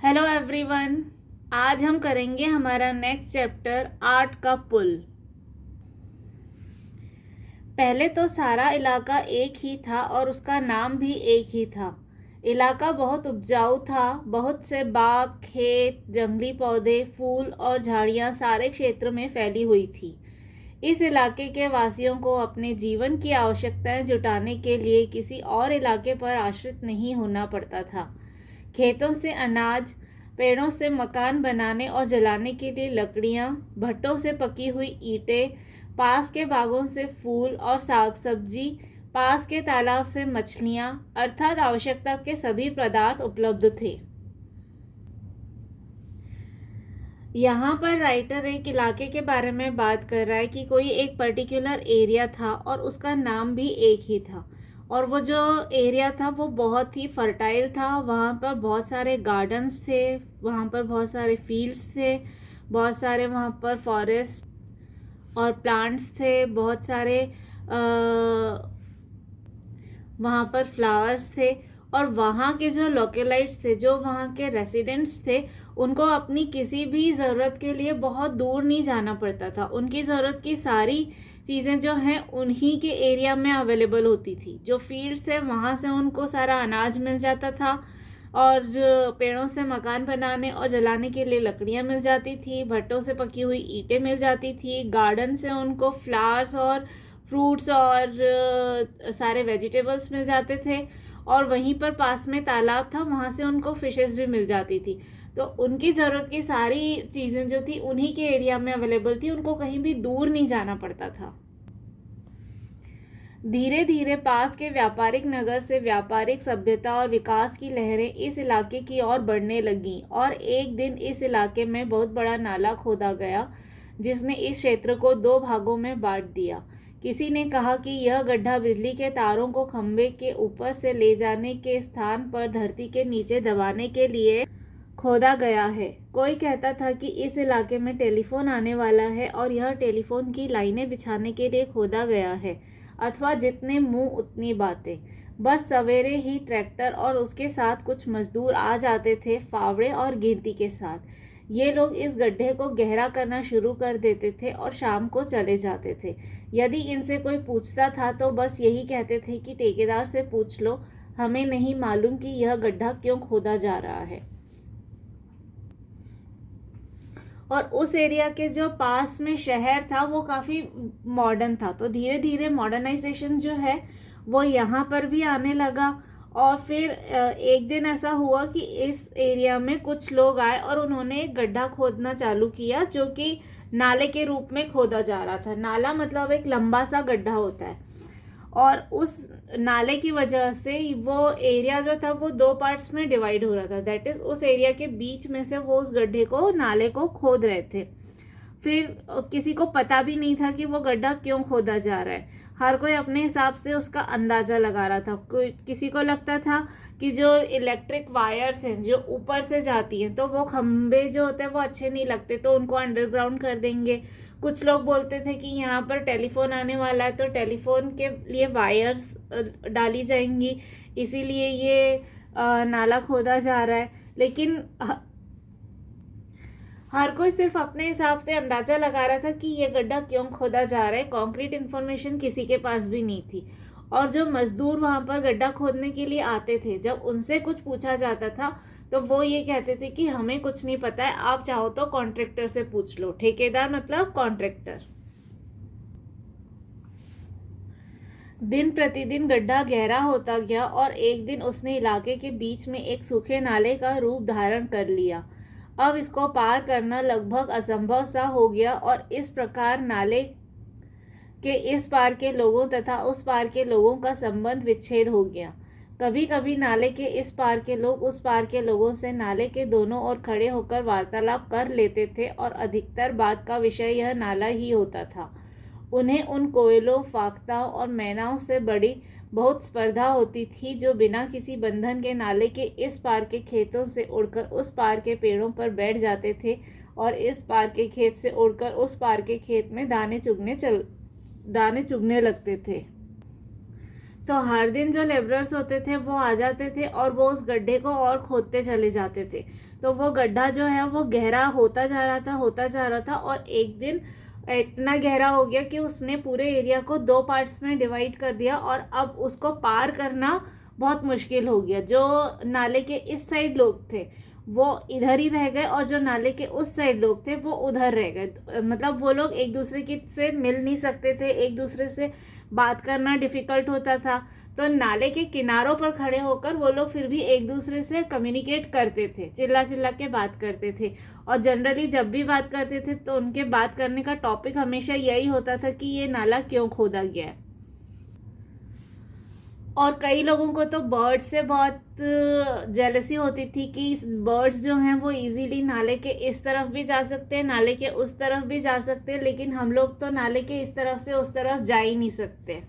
Hello everyone. आज हम करेंगे हमारा नेक्स्ट चैप्टर आर्ट का पुल। पहले तो सारा इलाका एक ही था और उसका नाम भी एक ही था। इलाका बहुत उपजाऊ था। बहुत से बाग, खेत, जंगली पौधे, फूल और झाड़ियाँ सारे क्षेत्र में फैली हुई थी। इस इलाके के वासियों को अपने जीवन की आवश्यकताएं जुटाने के लिए किसी और इलाके पर आश्रित नहीं होना पड़ता था। खेतों से अनाज, पेड़ों से मकान बनाने और जलाने के लिए लकड़ियाँ, भट्टों से पकी हुई ईंटें, पास के बागों से फूल और साग सब्जी, पास के तालाब से मछलियाँ, अर्थात आवश्यकता के सभी पदार्थ उपलब्ध थे। यहाँ पर राइटर एक इलाके के बारे में बात कर रहा है कि कोई एक पर्टिकुलर एरिया था और उसका नाम भी एक ही था। और वो जो एरिया था वो बहुत ही फर्टाइल था। वहाँ पर बहुत सारे गार्डन्स थे, वहाँ पर बहुत सारे फील्ड्स थे, बहुत सारे वहाँ पर फॉरेस्ट और प्लांट्स थे, बहुत सारे वहाँ पर फ्लावर्स थे। और वहाँ के जो लोकलाइट्स थे, जो वहाँ के रेसिडेंट्स थे, उनको अपनी किसी भी ज़रूरत के लिए बहुत दूर नहीं जाना पड़ता था। उनकी ज़रूरत की सारी चीज़ें जो हैं उन्हीं के एरिया में अवेलेबल होती थी। जो फील्ड्स थे वहाँ से उनको सारा अनाज मिल जाता था, और पेड़ों से मकान बनाने और जलाने के लिए लकड़ियाँ मिल जाती थी, भट्टों से पकी हुई ईंटें मिल जाती थी, गार्डन से उनको फ्लावर्स और फ्रूट्स और सारे वेजिटेबल्स मिल जाते थे, और वहीं पर पास में तालाब था, वहाँ से उनको फिशेस भी मिल जाती थी। तो उनकी ज़रूरत की सारी चीज़ें जो थी उन्हीं के एरिया में अवेलेबल थी, उनको कहीं भी दूर नहीं जाना पड़ता था। धीरे धीरे पास के व्यापारिक नगर से व्यापारिक सभ्यता और विकास की लहरें इस इलाके की ओर बढ़ने लगीं, और एक दिन इस इलाके में बहुत बड़ा नाला खोदा गया जिसने इस क्षेत्र को दो भागों में बांट दिया। किसी ने कहा कि यह गड्ढा बिजली के तारों को खंभे के ऊपर से ले जाने के स्थान पर धरती के नीचे दबाने के लिए खोदा गया है। कोई कहता था कि इस इलाके में टेलीफोन आने वाला है और यह टेलीफोन की लाइनें बिछाने के लिए खोदा गया है, अथवा जितने मुंह उतनी बातें। बस सवेरे ही ट्रैक्टर और उसके साथ कुछ मजदूर आ जाते थे, फावड़े और गिनती के साथ। ये लोग इस गड्ढे को गहरा करना शुरू कर देते थे और शाम को चले जाते थे। यदि इनसे कोई पूछता था तो बस यही कहते थे कि ठेकेदार से पूछ लो, हमें नहीं मालूम कि यह गड्ढा क्यों खोदा जा रहा है। और उस एरिया के जो पास में शहर था वो काफ़ी मॉडर्न था, तो धीरे धीरे मॉडर्नाइजेशन जो है वो यहाँ पर भी आने लगा। और फिर एक दिन ऐसा हुआ कि इस एरिया में कुछ लोग आए और उन्होंने एक गड्ढा खोदना चालू किया, जो कि नाले के रूप में खोदा जा रहा था। नाला मतलब एक लंबा सा गड्ढा होता है, और उस नाले की वजह से वो एरिया जो था वो दो पार्ट्स में डिवाइड हो रहा था। दैट इज उस एरिया के बीच में से वो उस गड्ढे को, नाले को खोद रहे थे। फिर किसी को पता भी नहीं था कि वो गड्ढा क्यों खोदा जा रहा है। हर कोई अपने हिसाब से उसका अंदाज़ा लगा रहा था। कोई, किसी को लगता था कि जो इलेक्ट्रिक वायर्स हैं जो ऊपर से जाती हैं, तो वो खंबे जो होते हैं वो अच्छे नहीं लगते, तो उनको अंडरग्राउंड कर देंगे। कुछ लोग बोलते थे कि यहाँ पर टेलीफोन आने वाला है तो टेलीफोन के लिए वायर्स डाली जाएंगी, इसीलिए ये नाला खोदा जा रहा है। लेकिन हर कोई सिर्फ अपने हिसाब से अंदाजा लगा रहा था कि ये गड्ढा क्यों खोदा जा रहा है। कॉन्क्रीट इन्फॉर्मेशन किसी के पास भी नहीं थी। और जो मजदूर वहाँ पर गड्ढा खोदने के लिए आते थे, जब उनसे कुछ पूछा जाता था तो वो ये कहते थे कि हमें कुछ नहीं पता है, आप चाहो तो कॉन्ट्रैक्टर से पूछ लो। ठेकेदार मतलब कॉन्ट्रैक्टर। दिन प्रतिदिन गड्ढा गहरा होता गया और एक दिन उसने इलाके के बीच में एक सूखे नाले का रूप धारण कर लिया। अब इसको पार करना लगभग असंभव सा हो गया, और इस प्रकार नाले के इस पार के लोगों तथा उस पार के लोगों का संबंध विच्छेद हो गया। कभी कभी नाले के इस पार के लोग उस पार के लोगों से नाले के दोनों ओर खड़े होकर वार्तालाप कर लेते थे, और अधिकतर बात का विषय यह नाला ही होता था। उन्हें उन कोयलों, फाख्ताओं और मैनाओं से बड़ी बहुत स्पर्धा होती थी जो बिना किसी बंधन के नाले के इस पार के खेतों से उड़कर उस पार के पेड़ों पर बैठ जाते थे, और इस पार के खेत से उड़कर उस पार के खेत में दाने चुगने लगते थे। तो हर दिन जो लेबरर्स होते थे वो आ जाते थे और वो उस गड्ढे को और खोदते चले जाते थे। तो वो गड्ढा जो है वो गहरा होता जा रहा था और एक दिन इतना गहरा हो गया कि उसने पूरे एरिया को 2 पार्ट्स में डिवाइड कर दिया और अब उसको पार करना बहुत मुश्किल हो गया। जो नाले के इस साइड लोग थे वो इधर ही रह गए और जो नाले के उस साइड लोग थे वो उधर रह गए। मतलब वो लोग एक दूसरे की से मिल नहीं सकते थे, एक दूसरे से बात करना डिफ़िकल्ट होता था। तो नाले के किनारों पर खड़े होकर वो लोग फिर भी एक दूसरे से कम्युनिकेट करते थे, चिल्ला चिल्ला के बात करते थे। और जनरली जब भी बात करते थे तो उनके बात करने का टॉपिक हमेशा यही होता था कि ये नाला क्यों खोदा गया है। और कई लोगों को तो बर्ड्स से बहुत जेलसी होती थी कि बर्ड्स जो हैं वो इजीली नाले के इस तरफ भी जा सकते हैं, नाले के उस तरफ भी जा सकते हैं, लेकिन हम लोग तो नाले के इस तरफ से उस तरफ जा ही नहीं सकते।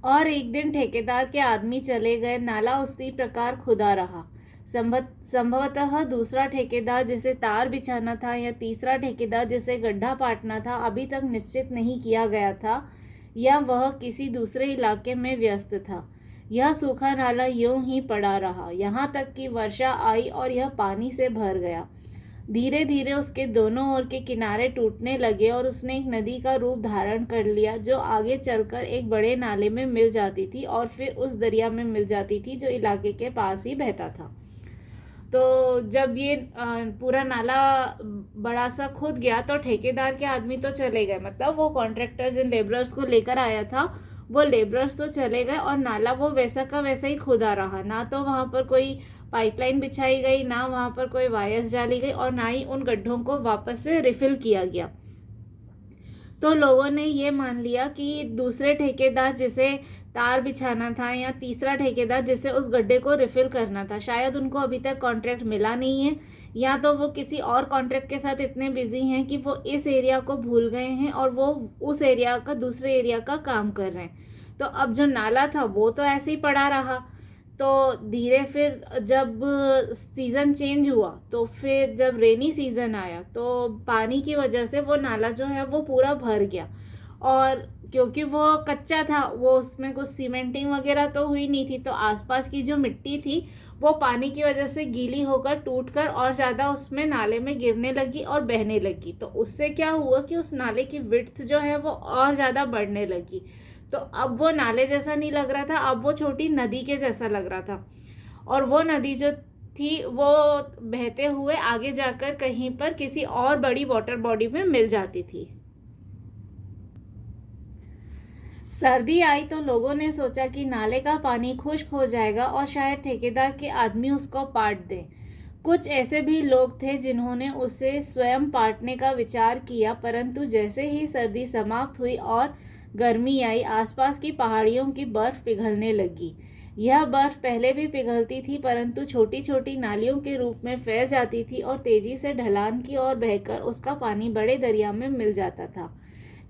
और एक दिन ठेकेदार के आदमी चले गए, नाला उसी प्रकार खुदा रहा। संभवतः दूसरा ठेकेदार जिसे तार बिछाना था या तीसरा ठेकेदार जिसे गड्ढा पाटना था अभी तक निश्चित नहीं किया गया था, या वह किसी दूसरे इलाके में व्यस्त था। यह सूखा नाला यूं ही पड़ा रहा, यहाँ तक कि वर्षा आई और यह पानी से भर गया। धीरे धीरे उसके दोनों ओर के किनारे टूटने लगे और उसने एक नदी का रूप धारण कर लिया, जो आगे चलकर एक बड़े नाले में मिल जाती थी और फिर उस दरिया में मिल जाती थी जो इलाके के पास ही बहता था। तो जब ये पूरा नाला बड़ा सा खुद गया तो ठेकेदार के आदमी तो चले गए, मतलब वो कॉन्ट्रैक्टर जिन लेबरर्स को लेकर आया था वो लेबरर्स तो चले गए और नाला वो वैसा का वैसा ही खुदा रहा। ना तो वहाँ पर कोई पाइपलाइन बिछाई गई, ना वहाँ पर कोई वायर्स डाली गई और ना ही उन गड्ढों को वापस से रिफिल किया गया। तो लोगों ने ये मान लिया कि दूसरे ठेकेदार जिसे तार बिछाना था या तीसरा ठेकेदार जिसे उस गड्ढे को रिफिल करना था, शायद उनको अभी तक कॉन्ट्रैक्ट मिला नहीं है, या तो वो किसी और कॉन्ट्रैक्ट के साथ इतने बिजी हैं कि वो इस एरिया को भूल गए हैं और वो उस एरिया का दूसरे एरिया का काम कर रहे हैं। तो अब जो नाला था वो तो ऐसे ही पड़ा रहा। तो धीरे फिर जब सीज़न चेंज हुआ तो फिर जब रेनी सीज़न आया तो पानी की वजह से वो नाला जो है वो पूरा भर गया। और क्योंकि वो कच्चा था, वो उसमें कुछ सीमेंटिंग वगैरह तो हुई नहीं थी, तो आसपास की जो मिट्टी थी वो पानी की वजह से गीली होकर टूटकर और ज़्यादा उसमें नाले में गिरने लगी और बहने लगी। तो उससे क्या हुआ कि उस नाले की विड्थ जो है वो और ज़्यादा बढ़ने लगी। तो अब वो नाले जैसा नहीं लग रहा था, अब वो छोटी नदी के जैसा लग रहा था। और वो नदी जो थी वो बहते हुए आगे जाकर कहीं पर किसी और बड़ी वाटर बॉडी में मिल जाती थी। सर्दी आई तो लोगों ने सोचा कि नाले का पानी खुश्क हो जाएगा और शायद ठेकेदार के आदमी उसको पाट दें। कुछ ऐसे भी लोग थे जिन्होंने उसे स्वयं पाटने का विचार किया, परंतु जैसे ही सर्दी समाप्त हुई और गर्मी आई, आसपास की पहाड़ियों की बर्फ पिघलने लगी। यह बर्फ पहले भी पिघलती थी, परंतु छोटी छोटी नालियों के रूप में फैल जाती थी और तेजी से ढलान की ओर बहकर उसका पानी बड़े दरिया में मिल जाता था।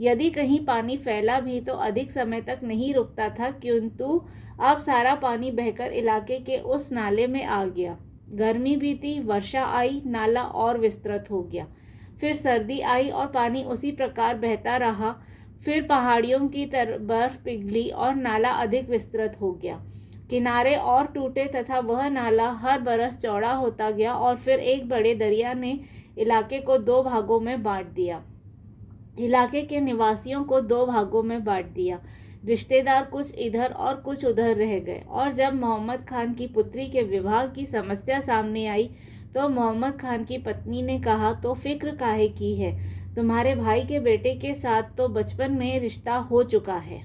यदि कहीं पानी फैला भी तो अधिक समय तक नहीं रुकता था, किंतु अब सारा पानी बहकर इलाके के उस नाले में आ गया। गर्मी बीती, वर्षा आई, नाला और विस्तृत हो गया। फिर सर्दी आई और पानी उसी प्रकार बहता रहा। फिर पहाड़ियों की बर्फ पिघली और नाला अधिक विस्तृत हो गया। किनारे और टूटे तथा वह नाला हर बरस चौड़ा होता गया और फिर एक बड़े दरिया ने इलाके को 2 भागों में बांट दिया। इलाके के निवासियों को 2 भागों में बांट दिया। रिश्तेदार कुछ इधर और कुछ उधर रह गए। और जब मोहम्मद खान की पुत्री के विवाह की समस्या सामने आई तो मोहम्मद खान की पत्नी ने कहा, तो फिक्र काहे की है, तुम्हारे भाई के बेटे के साथ तो बचपन में रिश्ता हो चुका है।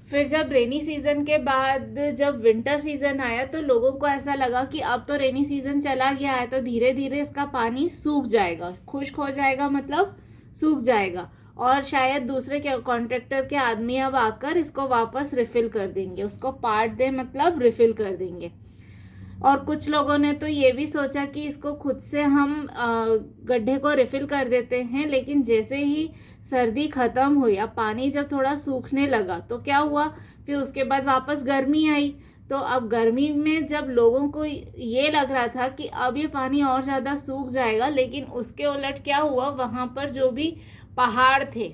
फिर जब रेनी सीज़न के बाद जब विंटर सीज़न आया तो लोगों को ऐसा लगा कि अब तो रेनी सीज़न चला गया है तो धीरे धीरे इसका पानी सूख जाएगा, खुश्क हो जाएगा, मतलब सूख जाएगा, और शायद दूसरे के कॉन्ट्रैक्टर के आदमी अब आकर इसको वापस रिफ़िल कर देंगे, उसको पाट दें मतलब रिफ़िल कर देंगे। और कुछ लोगों ने तो ये भी सोचा कि इसको खुद से हम गड्ढे को रिफ़िल कर देते हैं। लेकिन जैसे ही सर्दी ख़त्म हुई, अब पानी जब थोड़ा सूखने लगा तो क्या हुआ, फिर उसके बाद वापस गर्मी आई। तो अब गर्मी में जब लोगों को ये लग रहा था कि अब ये पानी और ज़्यादा सूख जाएगा, लेकिन उसके उलट क्या हुआ, वहाँ पर जो भी पहाड़ थे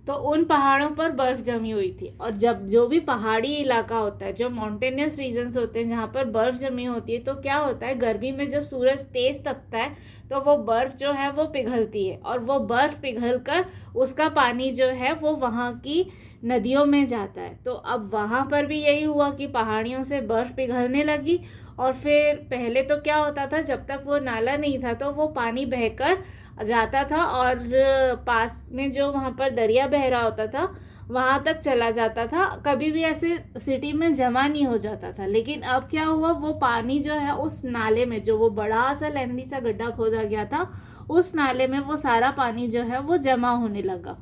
तो उन पहाड़ों पर बर्फ जमी हुई थी। और जब जो भी पहाड़ी इलाका होता है, जो माउंटेनियस रीजन्स होते हैं जहाँ पर बर्फ जमी होती है, तो क्या होता है, गर्मी में जब सूरज तेज तपता है तो वो बर्फ जो है वो पिघलती है, और वो बर्फ पिघल कर उसका पानी जो है वो वहाँ की नदियों में जाता है। तो अब वहाँ पर भी यही हुआ कि पहाड़ियों से बर्फ पिघलने लगी। और फिर पहले तो क्या होता था, जब तक वो नाला नहीं था तो वो पानी बहकर जाता था और पास में जो वहाँ पर दरिया बह रहा होता था वहाँ तक चला जाता था, कभी भी ऐसे सिटी में जमा नहीं हो जाता था। लेकिन अब क्या हुआ, वो पानी जो है उस नाले में, जो वो बड़ा सा लेंदी सा गड्ढा खोदा गया था, उस नाले में वो सारा पानी जो है वो जमा होने लगा।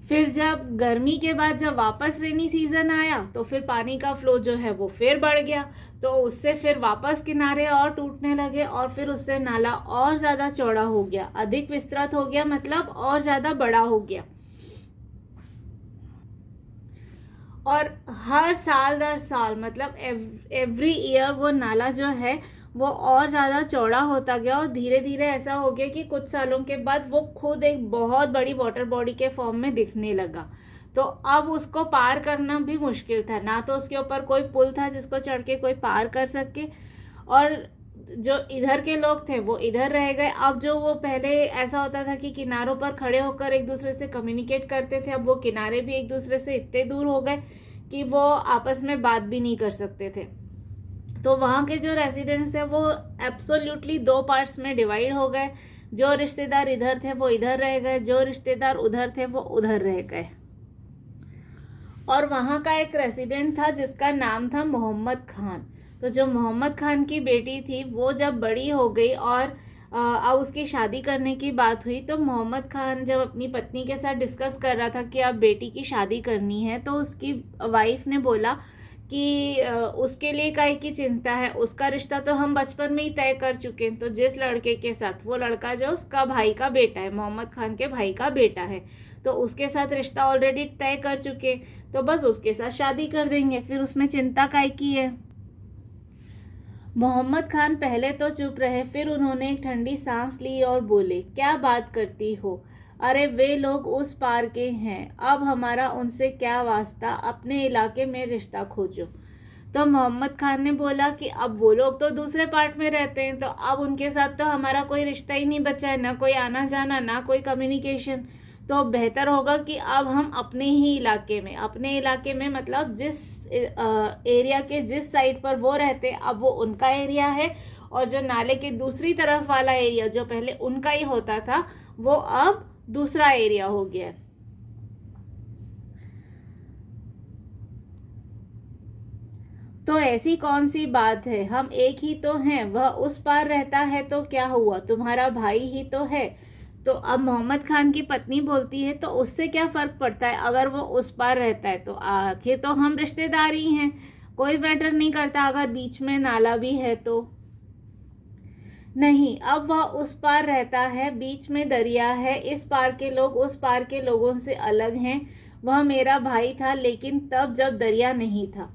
फिर जब गर्मी के बाद जब वापस रेनी सीजन आया तो फिर पानी का फ्लो जो है वो फिर बढ़ गया, तो उससे फिर वापस किनारे और टूटने लगे, और फिर उससे नाला और ज़्यादा चौड़ा हो गया, अधिक विस्तृत हो गया, मतलब और ज़्यादा बड़ा हो गया। और हर साल दर साल, मतलब एवरी ईयर वो नाला जो है वो और ज़्यादा चौड़ा होता गया, और धीरे धीरे ऐसा हो गया कि कुछ सालों के बाद वो खुद एक बहुत बड़ी वाटर बॉडी के फॉर्म में दिखने लगा। तो अब उसको पार करना भी मुश्किल था, ना तो उसके ऊपर कोई पुल था जिसको चढ़ के कोई पार कर सके, और जो इधर के लोग थे वो इधर रह गए। अब जो वो पहले ऐसा होता था कि किनारों पर खड़े होकर एक दूसरे से कम्युनिकेट करते थे, अब वो किनारे भी एक दूसरे से इतने दूर हो गए कि वो आपस में बात भी नहीं कर सकते थे। तो वहाँ के जो रेसिडेंट्स थे वो एब्सोल्युटली दो पार्ट्स में डिवाइड हो गए। जो रिश्तेदार इधर थे वो इधर रह गए, जो रिश्तेदार उधर थे वो उधर रह गए। और वहाँ का एक रेसिडेंट था जिसका नाम था मोहम्मद खान। तो जो मोहम्मद खान की बेटी थी वो जब बड़ी हो गई और अब उसकी शादी करने की बात हुई, तो मोहम्मद खान जब अपनी पत्नी के साथ डिस्कस कर रहा था कि अब बेटी की शादी करनी है, तो उसकी वाइफ ने बोला कि उसके लिए काहे की चिंता है, उसका रिश्ता तो हम बचपन में ही तय कर चुके हैं। तो जिस लड़के के साथ, वो लड़का जो उसका भाई का बेटा है, मोहम्मद खान के भाई का बेटा है, तो उसके साथ रिश्ता ऑलरेडी तय कर चुके, तो बस उसके साथ शादी कर देंगे, फिर उसमें चिंता काहे की है। मोहम्मद खान पहले तो चुप रहे, फिर उन्होंने एक ठंडी सांस ली और बोले, क्या बात करती हो, अरे वे लोग उस पार के हैं, अब हमारा उनसे क्या वास्ता, अपने इलाके में रिश्ता खोजो। तो मोहम्मद खान ने बोला कि अब वो लोग तो दूसरे पार्ट में रहते हैं, तो अब उनके साथ तो हमारा कोई रिश्ता ही नहीं बचा है, ना कोई आना जाना, ना कोई कम्युनिकेशन। तो बेहतर होगा कि अब हम अपने ही इलाके में, अपने इलाके में मतलब जिस एरिया के जिस साइड पर वो रहते अब वो उनका एरिया है, और जो नाले के दूसरी तरफ वाला एरिया जो पहले उनका ही होता था वो अब दूसरा एरिया हो गया है। तो ऐसी कौन सी बात है, हम एक ही तो हैं, वह उस पार रहता है तो क्या हुआ, तुम्हारा भाई ही तो है। तो अब मोहम्मद खान की पत्नी बोलती है, तो उससे क्या फ़र्क पड़ता है, अगर वो उस पार रहता है तो आखिर तो हम रिश्तेदार ही हैं, कोई मैटर नहीं करता अगर बीच में नाला भी है तो। नहीं, अब वह उस पार रहता है, बीच में दरिया है, इस पार के लोग उस पार के लोगों से अलग हैं, वह मेरा भाई था लेकिन तब जब दरिया नहीं था।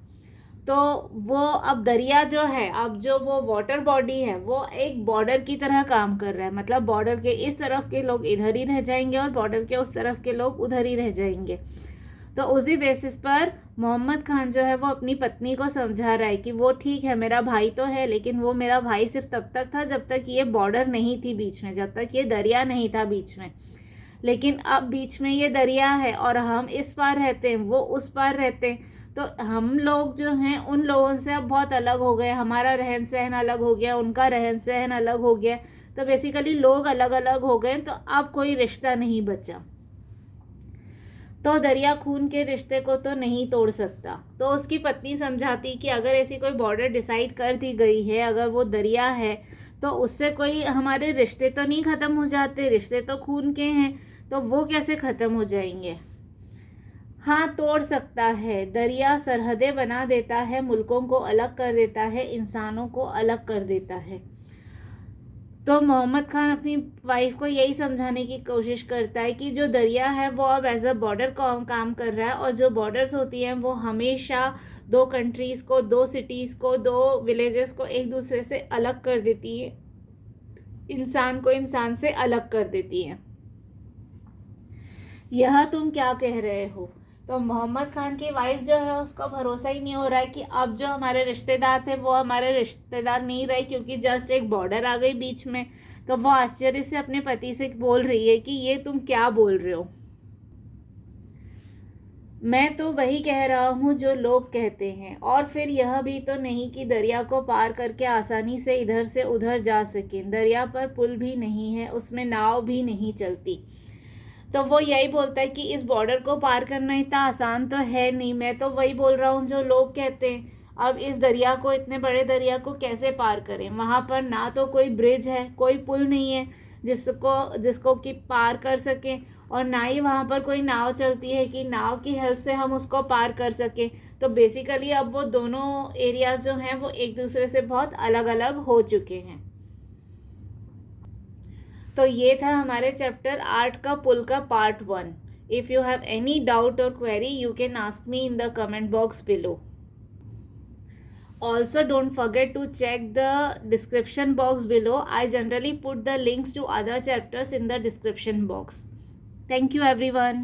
तो वो अब दरिया जो है, अब जो वो वाटर बॉडी है वो एक बॉर्डर की तरह काम कर रहा है, मतलब बॉर्डर के इस तरफ के लोग इधर ही रह जाएंगे और बॉर्डर के उस तरफ के लोग उधर ही रह जाएंगे। तो उसी बेसिस पर मोहम्मद खान जो है वो अपनी पत्नी को समझा रहा है कि वो ठीक है, मेरा भाई तो है, लेकिन वो मेरा भाई सिर्फ तब तक था जब तक ये बॉर्डर नहीं थी बीच में, जब तक ये दरिया नहीं था बीच में। लेकिन अब बीच में ये दरिया है और हम इस पार रहते हैं, वो उस पार रहते हैं, तो हम लोग जो हैं उन लोगों से अब बहुत अलग हो गए, हमारा रहन सहन अलग हो गया, उनका रहन सहन अलग हो गया, तो बेसिकली लोग अलग अलग हो गए, तो अब कोई रिश्ता नहीं बचा। तो दरिया खून के रिश्ते को तो नहीं तोड़ सकता। तो उसकी पत्नी समझाती कि अगर ऐसी कोई बॉर्डर डिसाइड कर दी गई है, अगर वो दरिया है, तो उससे कोई हमारे रिश्ते तो नहीं ख़त्म हो जाते, रिश्ते तो खून के हैं, तो वो कैसे ख़त्म हो जाएंगे। हाँ, तोड़ सकता है, दरिया सरहदें बना देता है, मुल्कों को अलग कर देता है, इंसानों को अलग कर देता है। तो मोहम्मद खान अपनी वाइफ को यही समझाने की कोशिश करता है कि जो दरिया है वो अब एज अ बॉर्डर काम कर रहा है, और जो बॉर्डर्स होती हैं वो हमेशा दो कंट्रीज़ को, दो सिटीज़ को, दो विलेजेस को एक दूसरे से अलग कर देती है, इंसान को इंसान से अलग कर देती है। यह तुम क्या कह रहे हो। तो मोहम्मद खान की वाइफ जो है उसको भरोसा ही नहीं हो रहा है कि अब जो हमारे रिश्तेदार थे वो हमारे रिश्तेदार नहीं रहे, क्योंकि जस्ट एक बॉर्डर आ गई बीच में। तो वो आश्चर्य से अपने पति से बोल रही है कि ये तुम क्या बोल रहे हो। मैं तो वही कह रहा हूँ जो लोग कहते हैं। और फिर यह भी तो नहीं कि दरिया को पार करके आसानी से इधर से उधर जा सकें। दरिया पर पुल भी नहीं है, उसमें नाव भी नहीं चलती। तो वो यही बोलता है कि इस बॉर्डर को पार करना इतना आसान तो है नहीं। मैं तो वही बोल रहा हूँ जो लोग कहते हैं। अब इस दरिया को, इतने बड़े दरिया को कैसे पार करें। वहाँ पर ना तो कोई ब्रिज है, कोई पुल नहीं है जिसको जिसको कि पार कर सकें, और ना ही वहाँ पर कोई नाव चलती है कि नाव की हेल्प से हम उसको पार कर सकें। तो बेसिकली अब वो दोनों एरिया जो हैं वो एक दूसरे से बहुत अलग अलग हो चुके हैं। तो ये था हमारे चैप्टर 8 का पुल का part 1। If you have any doubt और query you can ask me in the comment box below. Also, don't forget to check the description box below. I generally put the links to other chapters in the description box. Thank you everyone.